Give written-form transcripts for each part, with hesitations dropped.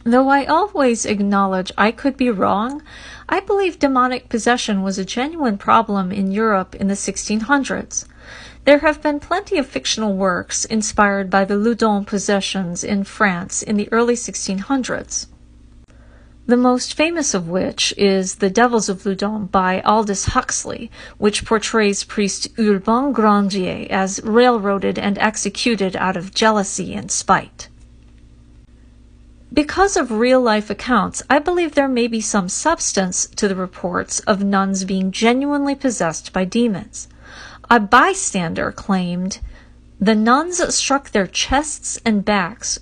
Though I always acknowledge I could be wrong, I believe demonic possession was a genuine problem in Europe in the 1600s. There have been plenty of fictional works inspired by the Loudun possessions in France in the early 1600s. The most famous of which is The Devils of Loudun by Aldous Huxley, which portrays priest Urbain Grandier as railroaded and executed out of jealousy and spite. Because of real-life accounts, I believe there may be some substance to the reports of nuns being genuinely possessed by demons. A bystander claimed, "The nuns struck their chests and backs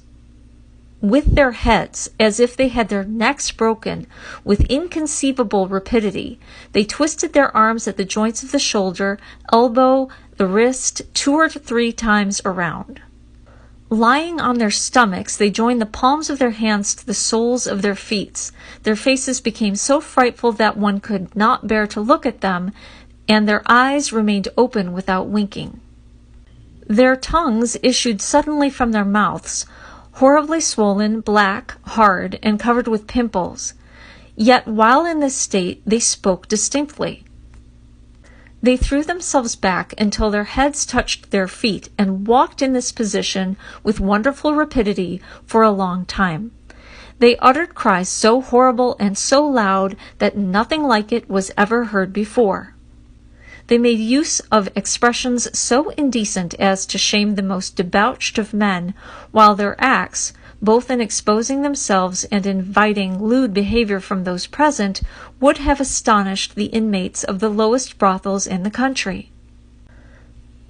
with their heads as if they had their necks broken with inconceivable rapidity. They twisted their arms at the joints of the shoulder, elbow, the wrist, 2 or 3 times around. Lying on their stomachs, they joined the palms of their hands to the soles of their feet. Their faces became so frightful that one could not bear to look at them, and their eyes remained open without winking. Their tongues issued suddenly from their mouths, horribly swollen, black, hard, and covered with pimples. Yet while in this state, they spoke distinctly. They threw themselves back until their heads touched their feet and walked in this position with wonderful rapidity for a long time. They uttered cries so horrible and so loud that nothing like it was ever heard before. They made use of expressions so indecent as to shame the most debauched of men, while their acts, both in exposing themselves and inviting lewd behavior from those present, would have astonished the inmates of the lowest brothels in the country."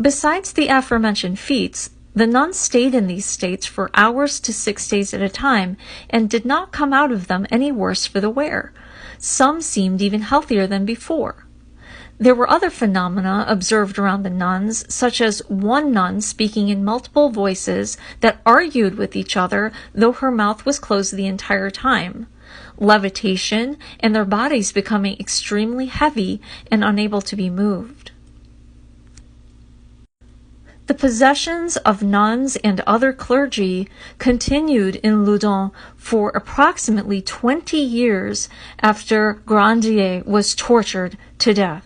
Besides the aforementioned feats, the nuns stayed in these states for hours to 6 days at a time, and did not come out of them any worse for the wear. Some seemed even healthier than before. There were other phenomena observed around the nuns, such as one nun speaking in multiple voices that argued with each other, though her mouth was closed the entire time, levitation, and their bodies becoming extremely heavy and unable to be moved. The possessions of nuns and other clergy continued in Loudun for approximately 20 years after Grandier was tortured to death.